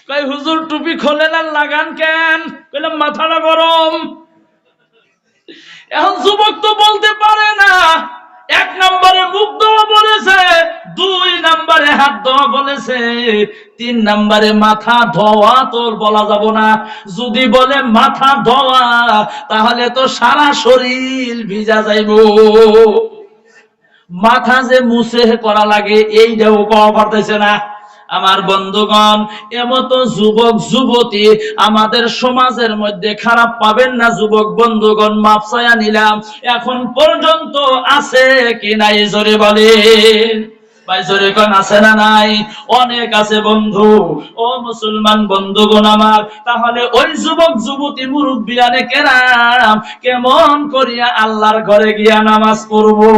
কই হুজুর টুপি খোলেন আর লাগান কেন? কইলাম মাথাটা গরম। এখন যুবক তো বলতে পারে না, এক নম্বরে মুখ ধোয়া বলেছে, দুই নম্বরে হাত ধোয়া বলেছে, তিন নম্বরে মাথা ধোয়া তো বলা যাব না। যদি বলে মাথা ধোয়া, তাহলে তো সারা শরীর ভিজা যাইব। মাথা যে মুছে করা লাগে এইটাও কওয়া পারতেছে না। আমার বন্ধুগণ, এমতো যুবক যুবতী আমাদের সমাজের মধ্যে খারাপ পাবেন না যুবক বন্ধুগণ, মাপ চাইয়া নিলাম। এখন পর্যন্ত আছে কি নাই জোরে বলেন? ভাই জোরে কোন আছে না নাই? অনেক আছে বন্ধু। ও মুসলমান বন্ধুগণ আমার, তাহলে ওই যুবক যুবতী মুরব্বিয়ানে কেরাম কেমন করিয়া আল্লাহর ঘরে গিয়া নামাজ পড়বো?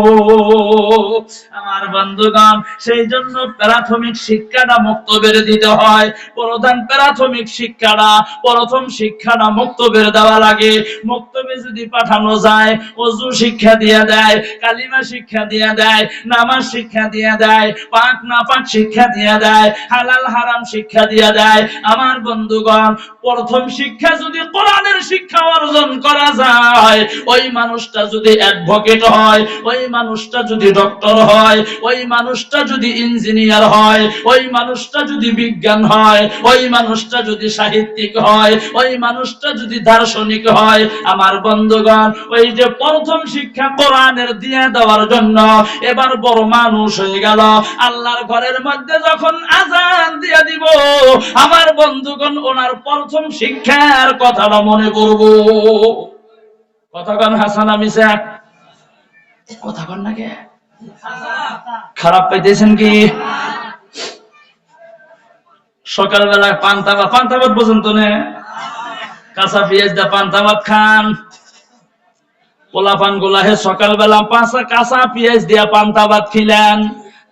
আমার বন্ধুগণ, সেই জন্য প্রাথমিক শিক্ষাটা মক্তবের দিতে হয়। প্রধান প্রাথমিক শিক্ষাটা, প্রথম শিক্ষাটা মক্তবের দেওয়া লাগে। মক্তবে যদি পাঠানো যায়, ওযু শিক্ষা দিয়ে দেয়, কালিমা শিক্ষা দিয়ে দেয়, নামাজ শিক্ষা দিয়ে দেয়, পাক না পাক শিক্ষা দিয়ে দেয়, হালাল হারাম শিক্ষা দিয়ে দেয়। আমার বন্ধুগণ, প্রথম শিক্ষা যদি কোরআনের শিক্ষা অর্জন করা যায়, ওই মানুষটা যদি অ্যাডভোকেট হয়, ওই মানুষটা যদি ডক্টর হয়, ওই মানুষটা যদি ইঞ্জিনিয়ার হয়, ওই মানুষটা যদি বিজ্ঞান হয়, ওই মানুষটা যদি সাহিত্যিক হয়, ওই মানুষটা যদি দার্শনিক হয়, আমার বন্ধুগণ, ওই যে প্রথম শিক্ষা কোরআনের দিয়ে দেওয়ার জন্য এবার বড় মানুষ হয়ে গেল। আল্লাহর ঘরের মধ্যে যখন আযান দিয়ে দিব, আমার বন্ধুগণ, ওনার প্রথম শিক্ষার কথাটা মনে করব। কথা কন হাসান মিসা? কথা কন না কে? খারাপ পাইতেছেন কি? সকালবেলা পান্তা ভাত পর্যন্ত নে কাঁচা পেঁয়াজ দা পান্তা ভাত খান। পোলাপান গুলা হে সকালবেলা কাঁচা পেঁয়াজ দিয়া পান্তা ভাত খিলেন,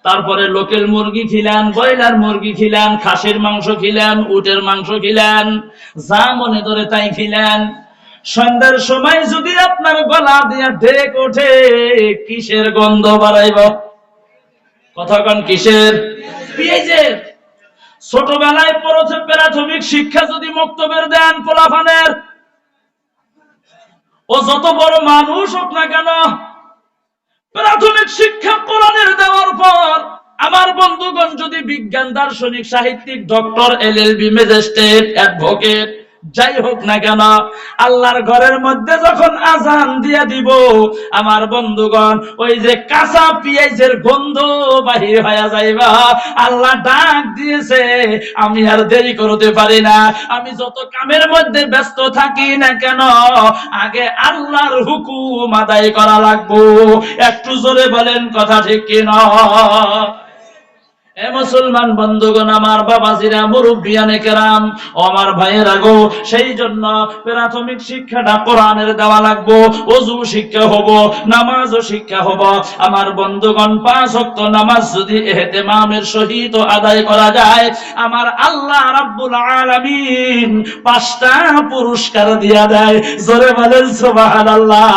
তারপরে লোকেল মুরগি খিলেন, ব্রয়লার মুরগি খিলেন, খাসির মাংস খিলেন, উটের মাংস খিলেন, যা মনে ধরে তাই খিলেন। সন্ধ্যার সময় যদি আপনার গলা দিয়া ঢেক ওঠে, কিসের গন্ধ বাড়াইব? কথা কন কিসের? পেঁয়াজের। ছোটবেলায় প্রাথমিক শিক্ষা যদি মক্তবের দেন পোলাপানের, ও যত বড় মানুষ হোক না কেন, প্রাথমিক শিক্ষা কোরআনের দেওয়ার পর, আমার বন্ধুগণ, যদি বিজ্ঞান দার্শনিক সাহিত্যিক ডক্টর এলএলবি ম্যাজিস্ট্রেট অ্যাডভোকেট যাই হোক না কেন, আল্লাহর ঘরের মধ্যে যখন আযান দিয়ে দিব, আমার বন্ধুগণ, ওই যে কাঁচা পেঁয়াজের গন্ধ বাহির হয়ে যাইবা। আল্লাহ ডাক দিয়েছে, আমি আর দেরি করতে পারি না। আমি যত কামের মধ্যে ব্যস্ত থাকি না কেন, আগে আল্লাহর হুকুম আদায় করা লাগবো। একটু জোরে বলেন কথা ঠিক কিনা? এ মুসলমান বন্ধুগণ আমার, বাবাজিরা, মুরব্বিয়ানে কেরাম, আমার ভাইয়েরা গো, সেই জন্য প্রাথমিক শিক্ষাটা কোরআনের দেওয়া লাগবো। ওযু শিক্ষা হবো, নামাজও শিক্ষা হবো। আমার বন্ধুগণ, 5 ওয়াক্ত নামাজ যদি ইহতিমামের সহিত আদায় করা যায়, আমার আল্লাহ রাব্বুল আলামিন 5টা পুরস্কার দিয়া দেয়। জোরে বলেন সুবহানাল্লাহ।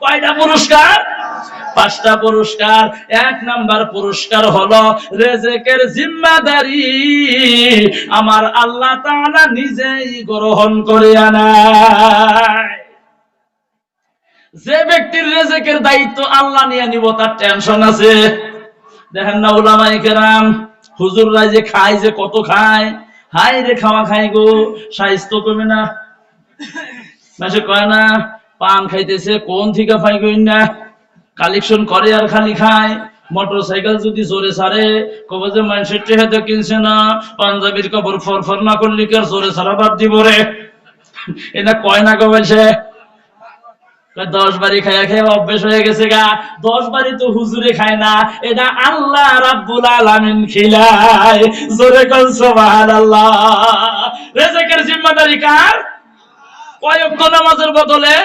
কয়টা পুরস্কার? 5টা পুরস্কার। 1 নাম্বার পুরস্কার হলো রিজিকের জিম্মাদারি আমার আল্লাহ তাআলা নিজেই গ্রহণ করে নেয়। যে ব্যক্তির রিজিকের দায়িত্ব আল্লাহ নিয়ে নিব, তার টেনশন আছে। দেখেন না উলামায়ে কেরাম, হুজুররা যে খায়, যে কত খায়, হাই রে খাওয়া খাই গো, স্বাস্থ্য কমে না। মাসে কয় না পান খাইতেছে, কোন থেকে পাই কইন না, কালেকশন করে আর খালি খায়। মোটরসাইকেল যদি জোরে ছাড়ে, কবে যে মানুষের টেহাতে কিনছে না, পাঞ্জাবির কাপড় ফরফর না করলে কি আর জোরে ছাড়া বাদ দিব রে? এটা কয় না কবে সে 10 বাড়ি খায়া খেয়ে অভ্যেস হয়ে গেছে গা। 10 বাড়ি তো হুজুরে খায় না, এটা আল্লাহ রাব্বুল আলামিন খিলায়। জোরে কল সুবহানাল্লাহ। রিজিকের জিম্মাদারি কার? কয় ওয়াক্ত নামাজের বদলে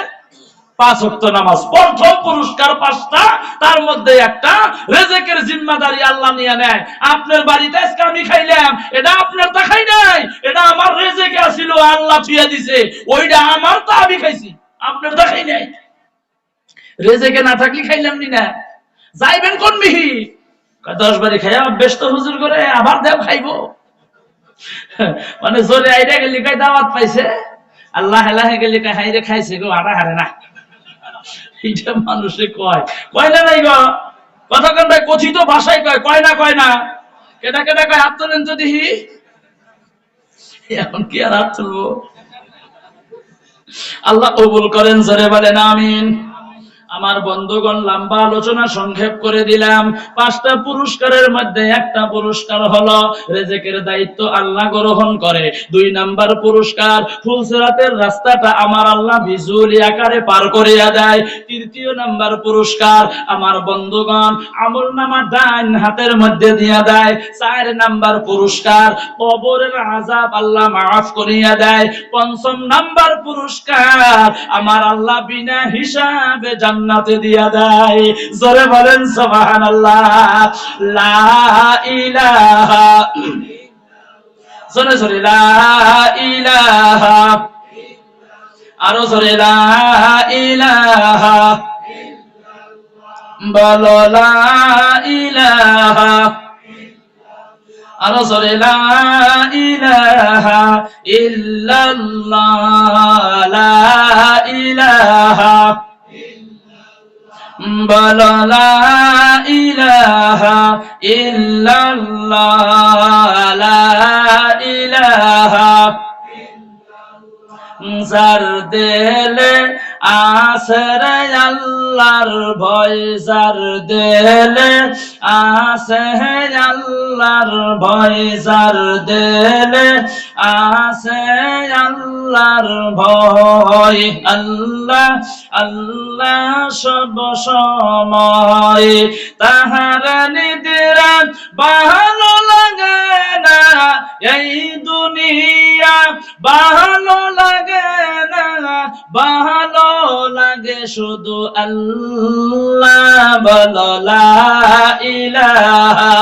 5 ওয়াক্ত নামাজ। প্রথম পুরস্কার 5টা, তার মধ্যে একটা রিজিকের জিম্মাদারি আল্লাহ নিয়ে নেয়। আপনার বাড়িতে আজকে আমি খাইলাম, এটা আপনার তা খাই নাই, এটা আমার রিজিকে ছিল, আল্লাহ দিয়ে দিছে, ওইটা আমার তা আমি খাইছি, আপনার তা খাই নাই। রিজিকে না থাকলে খাইলাম নি না, যাইবেন কোন মিহি? 10 বাড়ি খাইয়া অভ্যেস তো হুজুর করে, আবার দেব খাইবো। মানে জোরে আইডা গেলি কয় দাওয়াত পাইছে, আল্লাহ হেলাহে গেলি কয় হাইরে খাইছে গো আড়া হারে না। এইটা মানুষে কয়, কয় না নাই গো কথা কোন ভাই কথিত ভাষায় কয়, কয় না কয় না। কেটা কেটা কয় হাত তোলেন তো দেখি। এখন কি আর হাত তুলবো? আল্লাহ কবুল করেন, জোরে বলেন আমিন। আমার বন্ধুগণ, লম্বা আলোচনা সংক্ষেপ করে দিলাম। 5টা পুরস্কারের মধ্যে একটা পুরস্কার হলো রিজিকের দায়িত্ব আল্লাহ গ্রহণ করে। 2 নাম্বার পুরস্কার, ফুলসিরাতের রাস্তাটা আমার আল্লাহ বিজুলি আকারে পার করিয়া দেয়। 3 নাম্বার পুরস্কার, আমার বন্ধুগণ আমলনামা ডান হাতের মধ্যে দিয়া দেয়। 4 নাম্বার পুরস্কার, কবরের আযাব আল্লাহ মাফ করিয়া দেয়। 5ম নাম্বার পুরস্কার, আমার আল্লাহ বিনা হিসাবে জান্নাতে দিয়া দেয়। জোরে বলেন সুবহানাল্লাহ। লা ইলাহা, জোরে জোরে লা ইলাহা, আরো জোরে লা ইলাহা, বলো লা ইলাহা, আরো জোরে লা ইলাহা ইল্লাল্লাহ, লা ইলাহা, বলো লা ইলাহা ইল্লাল্লাহ, লা ইলাহা। যার দিলে আসরে আল্লাহর ভয়, যার দিলে আসে আল্লাহর ভয়, যার দিলে আসে আল্লাহর ভয়, আল্লাহ আল্লাহ সব সময়। তাহার নিদ্রা ভালো লাগে না, এই দুনিয়া ভালো লাগে না, ভালো লাগে শুধু আল্লাহ, বলো লা ইলাহা,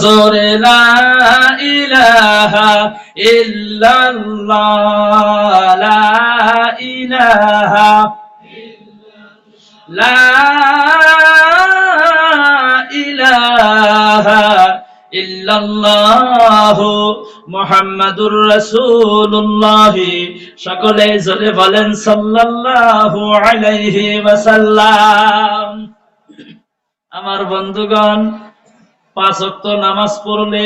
জোরে লা ইলাহা ইল্লাল্লাহ, লা ইলাহা, লা ইলাহা ইল্লাল্লাহু মুহাম্মাদুর রাসূলুল্লাহ। সকলে জোরে বলেন সাল্লাল্লাহু আলাইহি ওয়াসাল্লাম। আমার বন্ধুগণ, 5 ওয়াক্ত নামাজ পড়লে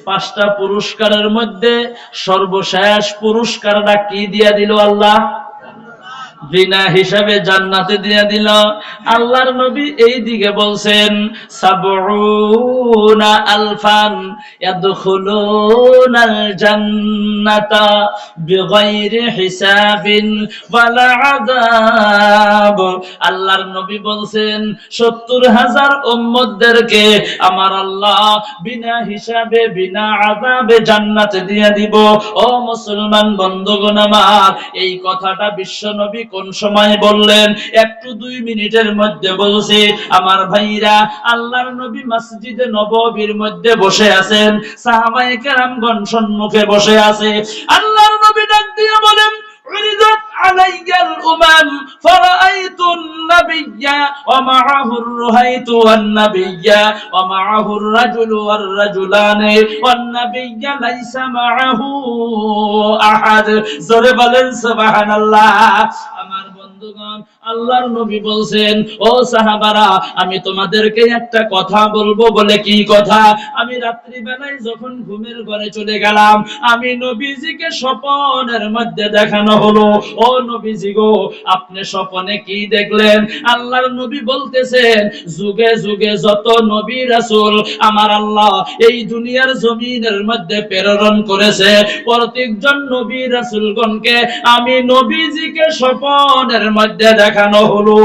5টা পুরস্কারের মধ্যে সর্বশেষ পুরস্কারটা কি দিয়া দিল আল্লাহ? বিনা হিসাবে জান্নাতে দিয়ে দিল। আল্লাহর নবী এই দিকে বলছেন, ৭০ আলফান ইয়াদখুলুনাল জান্নাতা বিগাইরি হিসাবিন ওয়ালা আযাব। আল্লাহর নবী বলছেন ৭০,০০০ উম্মতদেরকে আমার আল্লাহ বিনা হিসাবে বিনা আযাবে জান্নাতে দিয়ে দিব। ও মুসলমান বন্ধুগণ আমার, এই কথাটা বিশ্ব নবী কোন সময় বললেন? একটু 2 মিনিটের মধ্যে বলছে। আমার ভাইরা, আল্লাহর নবী মসজিদে নববীর মধ্যে বসে আছেন, সাহাবায়ে কেরামগণ সম্মুখে বসে আছে। আল্লাহর নবী ডাক দিয়ে বলেন, عرضت علي الأمم فرأيت النبي ومعه الرهيت والنبي ومعه الرجل والرجلان والنبي ليس معه أحد। জোরে বলেন সুবহানাল্লাহ। আমার বন্ধুগণ, আল্লাহর নবী বলছেন, ও সাহাবারা, আমি তোমাদেরকে একটা কথা বলবো। বলে কি কথা? আমি রাত্রি বেলায় যখন ঘুমের ঘরে চলে গেলাম, আমি নবীজিকে স্বপ্নের মধ্যে দেখানো হলো। ও নবীজি গো, আপনি স্বপ্নে কি দেখলেন? আল্লাহর নবী বলতেছেন, যুগে যুগে যত নবী রাসূল আমার আল্লাহ এই দুনিয়ার জমিনের মধ্যে প্রেরণ করেছে, প্রত্যেকজন নবী রাসূলগণকে আমি নবীজিকে স্বপ্নের মধ্যে দেখানো হলো।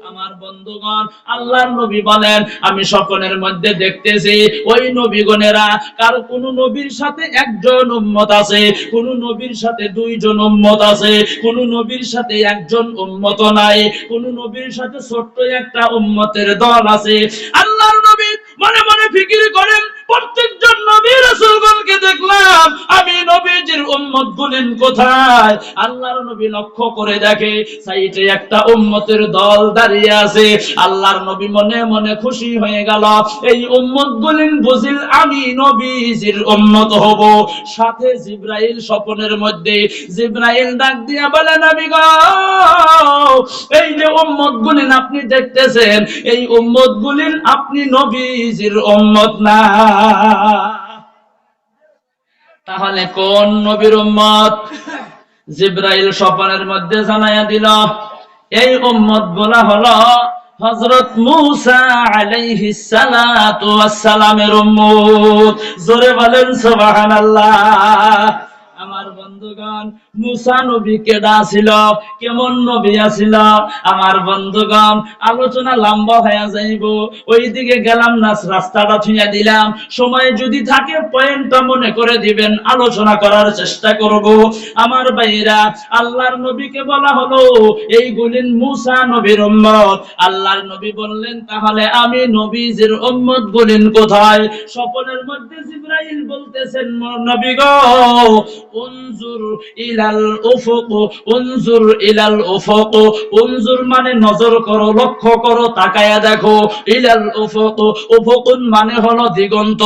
আমার বন্ধুগণ, আল্লাহর নবী বলেন, আমি স্বপ্নের মধ্যে দেখতেছি ওই নবীগণেরা, কার কোন নবীর সাথে একজন উম্মত আছে, কোন নবীর সাথে 2 জন উম্মত আছে, কোন নবীর সাথে একজন উম্মত নাই, কোন নবীর সাথে ছোট্ট একটা উম্মতের দল আছে। আল্লাহর নবী মনে মনে ফিকির করেন, প্রত্যেকজন নবী রাসূলগণকে দেখলাম আমি নবীজির উম্মত উম্মত গুলিন কোথায়? আল্লাহর নবী লক্ষ্য করে দেখে সাইডে একটা উম্মতের দল দাঁড়িয়ে আছে। আল্লাহর নবী মনে মনে খুশি হয়ে গেল, এই উম্মত গুলিন বুঝিল আমি নবীজির উম্মত হব। সাথে জিবরাইল স্বপ্নের মধ্যে জিবরাইল ডাক দিয়া বলে, নবী গো, এই যে উম্মত গুলিন আপনি দেখতেছেন, এই উম্মত গুলিন আপনি নবীজির উম্মত না। তাহলে কোন নবীর উম্মত? জিবরাইল স্বপ্নের মধ্যে জানাইয়া দিল, এই উম্মত গুলা হলো হযরত মূসা আলাইহিস সালাতু ওয়াস সালামের উম্মত। জোরে বলেন সুবহানাল্লাহ। আমার বন্ধুগণ, মূসা নবী কেডা ছিল, কেমন নবী আছিল? আমার বন্ধুগণ, আলোচনা লম্বা হয়ে যাইব, ওইদিকে গেলাম না, রাস্তাটা ছুঁয়ে দিলাম। সময় যদি থাকে পয়েন্টটা মনে করে দিবেন, আলোচনা করার চেষ্টা করব। আমার ভাইরা, আল্লাহর নবীকে বলা হলো এইগুলিন মূসা নবীর উম্মত। আল্লাহর নবী বললেন, তাহলে আমি নবীজির উম্মত গুলিন কোথায়? স্বপ্নের মধ্যে জিবরাইল বলতেছেন, নবী গো, উনজুর ইলাল উফুক, উনজুর ইলাল উফুক। উনজুর মানে নজর করো, লক্ষ্য করো, তাকায়া দেখো। ইলাল উফুক, উফুকুন মানে হলো দিগন্ত।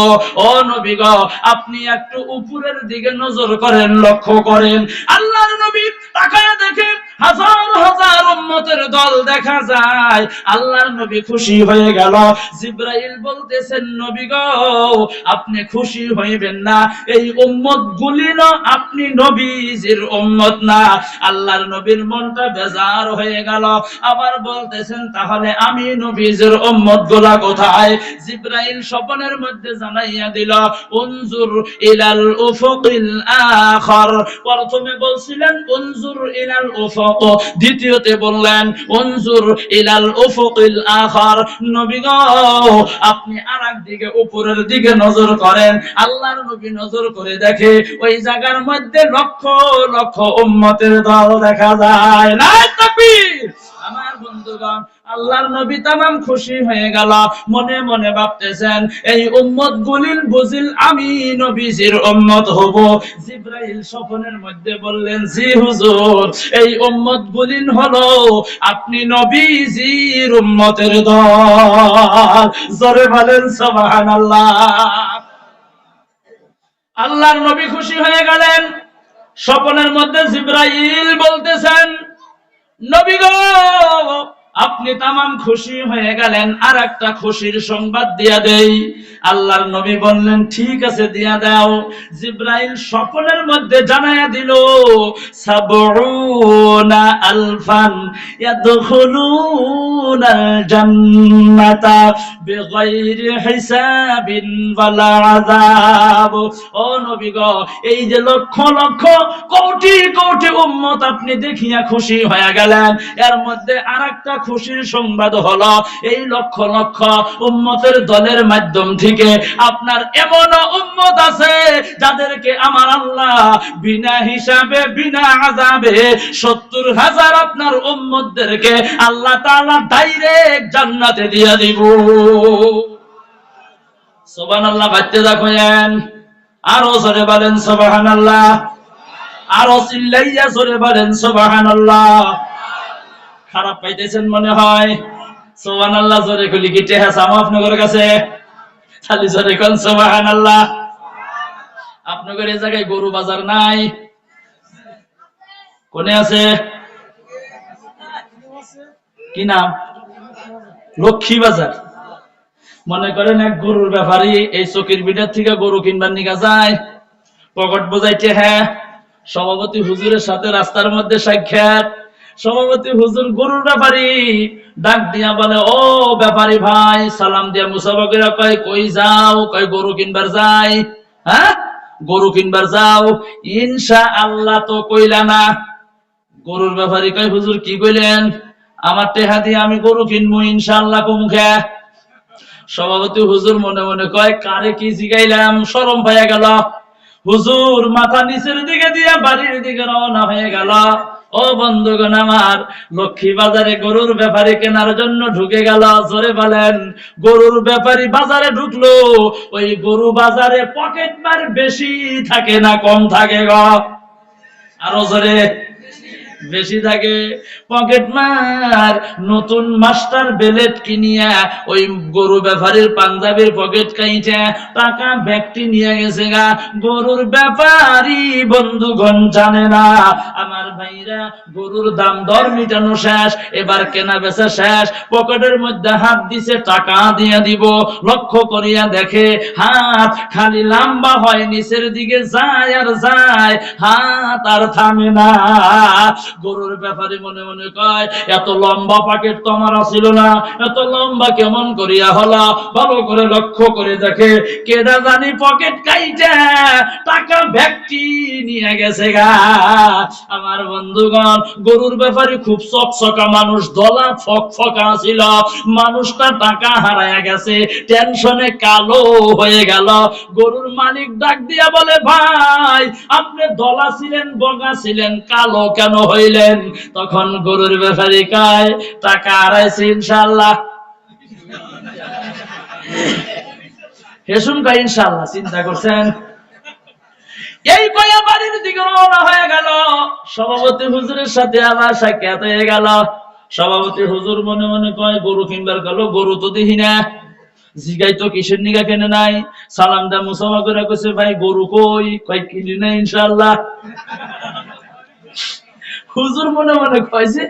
ও নবী গো, আপনি একটু উপরের দিকে নজর করেন, লক্ষ্য করেন। আল্লাহর নবী তাকায়া দেখেন, হাজার হাজার উম্মতের দল দেখা যায়। আল্লাহর নবী খুশি হয়ে গেল। জিবরাইল বলতেছেন, নবী গো, আপনি খুশি হইবেন না, এই উম্মত গুলিন আপনি নবীজির উম্মত না। আল্লাহর নবীর মনটা বেজার হয়ে গেল। আবার বলতেছেন, তাহলে আমি নবীজির উম্মত গুলা কোথায়? জিবরাইল স্বপ্নের মধ্যে জানাইয়া দিল, উনজুর ইলাল উফুকিল আখার। প্রথমে বলছিলেন উনজুর ইলাল উফুক, দ্বিতীয়তে বললেন উনজুর ইলাল উফুকিল আখার। নবী গো, আপনি আরেক দিকে, উপরের দিকে নজর করেন। আল্লাহর নবী নজর করে দেখে, ওই জায়গার মধ্যে লক্ষ লক্ষ উম্মতের দল দেখা যায়। নারে তাকবীর! আমার বন্ধুগণ, আল্লাহর নবী তামাম খুশি হয়ে গেল। মনে মনে ভাবতেছেন, এই উম্মত গুলিন বুঝিল আমি নবীজির উম্মত হব। জিবরাইল স্বপ্নের মধ্যে বললেন, জি হুজুর, এই উম্মত গুলিন হলো আপনি নবীজির উম্মতের দল। জোরে বলেন সুবহানাল্লাহ। আল্লাহর নবী খুশি হয়ে গেলেন। স্বপ্নের মধ্যে জিবরাইল বলতেছেন, নবী গো, আপনি তামাম খুশি হয়ে গেলেন, আর একটা খুশির সংবাদ দিয়া দেই। আল্লাহর নবী বললেন, ঠিক আছে, দিয়া দাও। জিবরাইল স্বপ্নের মধ্যে জানায়া দিল, সাবউনা আলফান ইয়াদখুলুনাল জান্নাতা বিগাইরি হিসাবিন ওয়ালা আযাব। ও নবী গো, এই যে লক্ষ লক্ষ কোটি কোটি উম্মত আপনি দেখিয়া খুশি হয়ে গেলেন, এর মধ্যে আরেকটা খুশির সংবাদ হলো, এই লক্ষ লক্ষ উম্মতের দলের মাধ্যম থেকে আপনার এমন উম্মত আছে যাদেরকে আমার আল্লাহ বিনা হিসাবে, বিনা আযাবে ৭০,০০০ আপনার উম্মতদেরকে আল্লাহ তাআলা ডাইরেক্ট জান্নাতে দিয়া দিব। সুবহানাল্লাহ। বাইতে দেখেন, আরো জোরে বলেন সুবহানাল্লাহ। আরো চিল্লাইয়া জোরে বলেন সুবহানাল্লাহ। খারাপ পাইতেছেন মনে হয়? সুবহানাল্লাহ জোরে কইলি কি টেহা সামো আপনাদের কাছে? খালি জোরে কোন সুবহানাল্লাহ। আপনাদের এই জায়গায় গরু বাজার নাই? কোনে আছে? কি নাম? লক্ষ্মী বাজার। মনে করেন এক গরুর ব্যাপারী এই চকির বিটার থেকে গরু কিনবার নিকা যায়, পকেট বোঝাইতে, হ্যাঁ, সভাপতি হুজুরের সাথে রাস্তার মধ্যে সাক্ষাৎ। সভাপতি হুজুর গরুর ব্যাপারী ডাক দিয়া বলে, ও ব্যাপারী ভাই, সালাম দিয়া মুসাফা কয়, কই যাও? কয় গরু কিনবার যাই। হ্যাঁ, গরু কিনবার যাও? ইনশাআল্লাহ তো কইলা না। গরুর ব্যাপারী কয়, হুজুর কি কইলেন? আমার টেহা দিয়ে আমি গরু কিনবো, ইনশাআল্লাহ কমুখে। সভাপতি হুজুর মনে মনে কয়, কারে কি জিগাইলাম, শরম পাইয়া গেল। হুজুর মাথা নিচের দিকে দিয়ে বাড়ির দিকে রওনা হয়ে গেল। ও বন্ধুগণ আমার, লক্ষ্মী বাজারে গরুর ব্যাপারী কেনার জন্য ঢুকে গেল। জোরে বলেন, গরুর ব্যাপারী বাজারে ঢুকলো। ওই গরু বাজারে পকেট মার বেশি থাকে না কম থাকে গো? আরো জোরে, বেশি থাকে। পকেট মার নতুন মাস্টার বেলেট কিনিয়া ওই গরু ব্যাপারীর পাঞ্জাবির পকেট কাইটা টাকা ব্যক্তি নিয়ে গেছে গা। গরুর ব্যাপারী বন্ধুগণ জানে না আমার ভাইরা গরুর দাম দর মিটানো শেষ, এবার কেনা বেচা শেষ, পকেটের মধ্যে হাত দিছে টাকা দিয়ে দিব, লক্ষ্য করিয়া দেখে হাত খালি লম্বা হয় নিচের দিকে যায় আর যায়, হাত আর থামে না। গরুর ব্যাপারে মনে মনে কয় এত লম্বা পকেট তো আমার ছিল না, এত লম্বা কেমন করিয়া হলো। ভালো করে লক্ষ্য করে দেখে কেডা জানি পকেট কাইটা টাকা ব্যক্তি নিয়ে গেছে গা। আমার বন্ধুগণ গরুর ব্যাপারে খুব চকচকা মানুষ, দলা ফকফকা ছিল, মানুষটা টাকা হারায়া গেছে, টেনশনে কালো হয়ে গেল। গরুর মালিক ডাক দিয়া বলে ভাই আপনি দলা ছিলেন, বগা ছিলেন, কালো কেন হইলেন? তখন গরুর ব্যাপারী কয় টাকা হারাইছি ইনশাআল্লাহ। হেসুন কয় ইনশাআল্লাহ, চিন্তা করছেন? এই কয়া বাড়ির দিকে রওনা হয়ে গেল। সভাপতি হুজুরের সাথে আবার সাক্ষাৎ হয়ে গেল। সভাপতি হুজুর মনে মনে কয় গরু কিনবার গেল, গরু তো দেখি না, জিগাই তো কিসের নিগা কেনে নাই। সালাম দা মুসাফা করে কইছে ভাই গরু কই? কয় কিনি না ইনশাআল্লাহ। হুজুর মনে মনে কইছে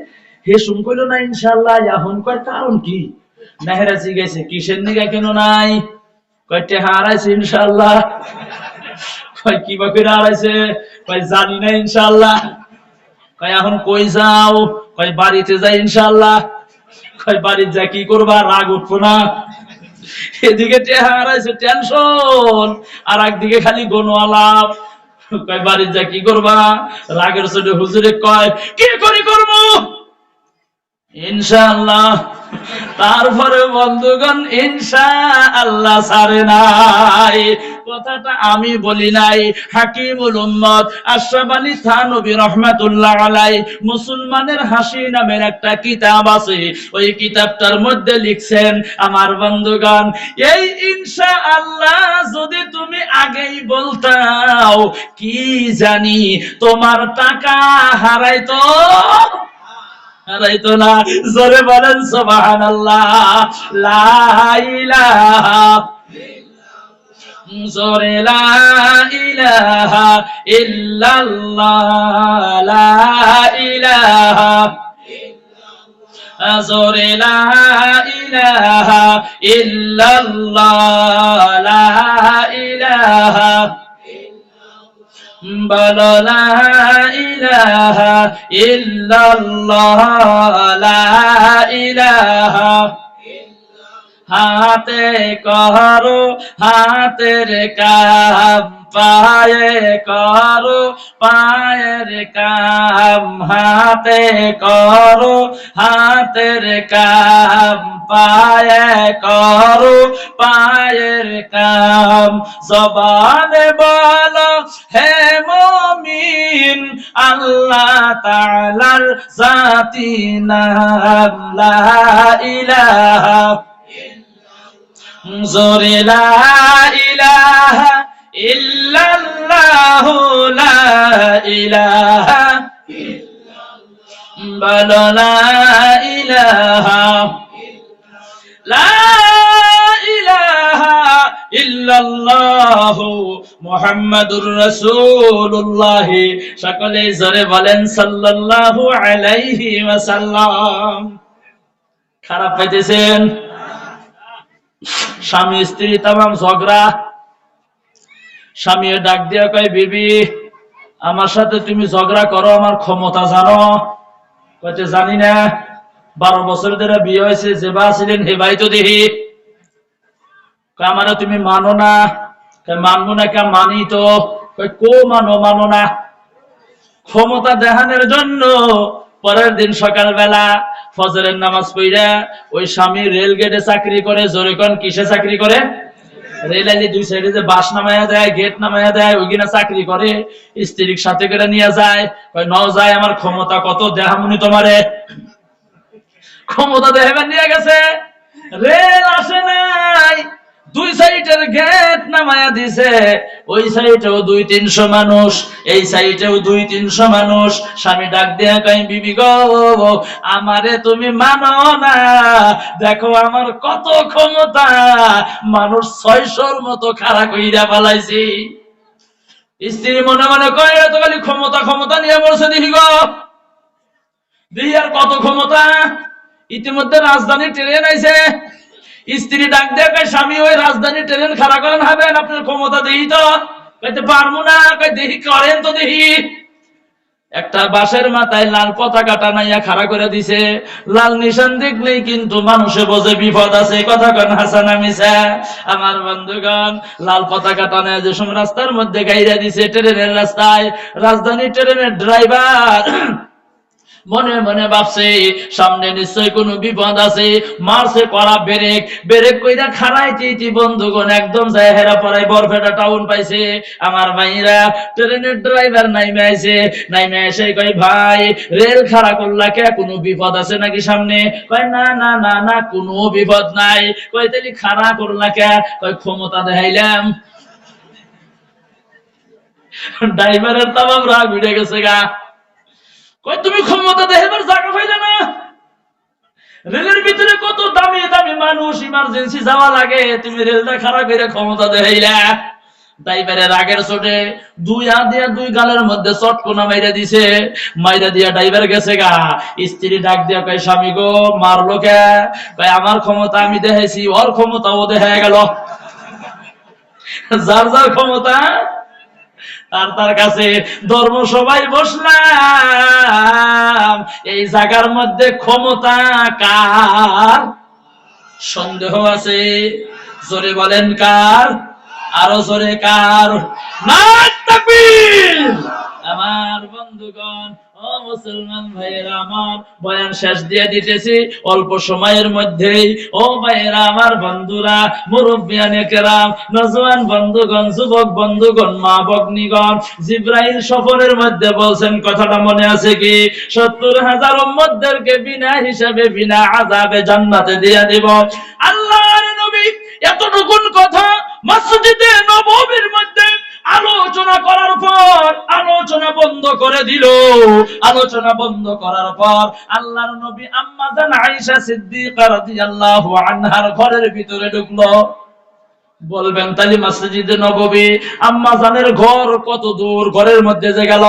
হেসুম কইল না ইনশাআল্লাহ, এখন কয় কারণ কি? নাহেরা জিগাইছে কিসের নিগা কেন নাই? কয় টাকা হারাইছে ইনশাআল্লাহ। কয় কি বা করে হারাইছে? কয় জানি না ইনশাআল্লাহ। কয় এখন কই যাও? কয় বাড়িতে যাই ইনশাআল্লাহ। কয় বাড়িতে যা কি করবা? রাগ উঠবো না? এদিকে টাকা হারাইছে টেনশন, আর একদিকে খালি গণ আলাপ। কয় বাড়িতে যা কি করবা? রাগের চোটে হুজুরে কয় কি করি করবো ইনশাআল্লাহ। তারপরে বন্ধুগণ ইনশাআল্লাহ ছাড়ে নাই। কথাটা আমি বলি নাই, হাকিমুল উম্মত আশরাফ আলী থানভী রাহমাতুল্লাহ আলাইহি মুসলমানের হাসি নামের একটা কিতাব আছে, ওই কিতাবটার মধ্যে লিখছেন আমার বন্ধুগণ এই ইনশাআল্লাহ যদি তুমি আগেই বলতাও কি জানি তোমার টাকা হারাইতো না। জোরে বলেন সুবহানাল্লাহ, লা ইলাহা জোরে লা ইলাহা ইল্লাল্লাহ, লা ইলাহা জোরে লা ইলাহা ইল্লাল্লাহ, লা ইলাহা বলো লা ইলাহা ইল্লাল্লাহ, লা ইলাহা হাতে করো হাতের কাম, পায়ে করো পায়ের কাম, হাতে করো হাতের কাম, পায়ে করো পায়ের কাম, জবানে বলো হে মুমিন আল্লাহ তাআলার জাতি নাম, লা ইলাহা জোরে লা ইলাহা ইল্লাল্লাহু, লা ইলাহা বলো লা ইলাহা লা ইলাহা ইল্লাল্লাহু মুহাম্মাদুর রাসূলুল্লাহ। সকলে জোরে বলেন সাল্লাল্লাহু আলাইহি ওয়াসাল্লাম। খারাপ পাইতেছেন? স্বামী স্ত্রী তামাম ঝগড়া। স্বামী ডাক দিয়া কয় বিবি আমার সাথে তুমি ঝগড়া করো, আমার ক্ষমতা জানো? কইতে জানি না, 12 বছর ধরে বিয়ে হয়েছে, যে বা ছিলেন হে ভাই তো দেখি। আমারও তুমি মানো না? মানবো না কে? মানি তো। কো মানো না? ক্ষমতা দেখানোর জন্য পরের দিন সকালবেলা ফজরের নামাজ পড়া ওই স্বামী রেল গেটে চাকরি করে। জোরে কোন কিসে চাকরি করে? রেল লাইনে দুই সাইডে যে বাস নামাইয়া দেয়, গেট নামাইয়া দেয়, ওইখানে চাকরি করে। স্ত্রীর সাথে করে নিয়ে যায়, ন যায় আমার ক্ষমতা কত দেহামুনি তোমারে। ক্ষমতা দেখাবেন নিয়ে গেছে, রেল আসে নাই, দুই সাইডের গেট নামায়া দিছে, ওই সাইডেও 200-300 মানুষ, এই সাইডেও 200-300 মানুষ। স্বামী ডাক দিয়া কয়, বিবি গো, আমারে তুমি মানো না, দেখো আমার কত ক্ষমতা, মানুষ 600-র মতো খাড়া কইরা ফেলাইছি। স্ত্রী মনে মনে কয়, এত খালি ক্ষমতা ক্ষমতা নিয়ে বলছে, দেখি গো, দেখি আর কত ক্ষমতা। ইতিমধ্যে রাজধানী ট্রেন আইছে। স্ত্রী ডাক দিয়ে কয়, স্বামী ওই রাজধানী ট্রেন খাড়া করেন হবেন, আপনার ক্ষমতা দেখি তো। কইতে পারবো না। কই দেখি করেন তো দেখি। একটা বাঁশের মাথায় লাল পতাকা টানাইয়া খাড়া করে দিছে। লাল নিশান দেখলেই কিন্তু মানুষে বোঝে বিপদ আছে। কথা কন হাসান মিছা? আমার বন্ধুগণ, লাল পতাকা টানায় যে সময় রাস্তার মধ্যে গাইরা দিছে, ট্রেনের রাস্তায়, রাজধানী ট্রেনের ড্রাইভার মনে মনে ভাবছে সামনে নিশ্চয় কোনো বিপদ আছে। মারছে করা ব্রেক, ব্রেক কইরা খাড়াইতে বন্ধুগণ একদম যায় হেরা পড়াই বরপেটা টাউন পাইছে। আমার ভাইরা, ট্রেনের ড্রাইভার নাইমে আইছে, নাইমে এসে কই, ভাই রেল খাড়া করলা কে, কোনো বিপদ আছে নাকি সামনে? কয় না না না না, কোনো বিপদ নাই। কই তাহলে খাড়া করলা কে? কয় ক্ষমতা দেখাইলাম। ড্রাইভারের তামাম রাগ উঠে গেছে গা। কই তুমি ক্ষমতা দেখাবার জায়গা পাইলে না? রেলের ভিতরে কত দামি দামি মানুষ, ইমার্জেন্সি যাওয়া লাগে, তুমি রেলটা খারাপ করে ক্ষমতা দেখাইলা। ড্রাইভারের রাগের চোটে দুই হাত দিয়া দুই গালের মধ্যে চটকোনা মাইরা দিছে। মাইরা দিয়া ড্রাইভার গেছে গা। স্ত্রী ডাক দিয়া কয়, স্বামী গো, মারলো কে? কয় আমার ক্ষমতা আমি দেখাইছি, ওর ক্ষমতা ও দেখা গেল। যার যার ক্ষমতা আর তার কাছে। ধর্ম সবাই বসলাম, এই জায়গার মধ্যে ক্ষমতা কার? সন্দেহ আছে? জোরে বলেন কার? আরো জোরে কার? নারে তাকবীর! আমার বন্ধুগণ, ও মুসলমান ভাইয়েরা আমার, বয়ান শেষ দিয়ে দিতেছি অল্প সময়ের মধ্যেই। ও ভাইয়েরা আমার, বন্ধুরা, মুরব্বিয়ানে কেরাম, নজওয়ান বন্ধুগণ, যুবক বন্ধুগণ, মা ভগ্নীগণ, জিব্রাইল সফরের মধ্যে বলছেন, কথাটা মনে আছে কি? 70,000 উম্মতদেরকে বিনা হিসাবে বিনা আযাবে জান্নাতে দিয়ে দিব। আল্লাহর নবী এতটুকুন কথা মসজিদে নববীর মধ্যে আলোচনা করার পর আলোচনা বন্ধ করে দিল। আলোচনা বন্ধ করার পর আল্লাহর নবী আম্মা জান আয়েশা সিদ্দিকা রাদিয়াল্লাহু আনহার ঘরের ভিতরে ঢুকলো। বলবেন তাহলে মসজিদে নববী আম্মা জানের ঘর কত দূর? ঘরের মধ্যে যে গেল।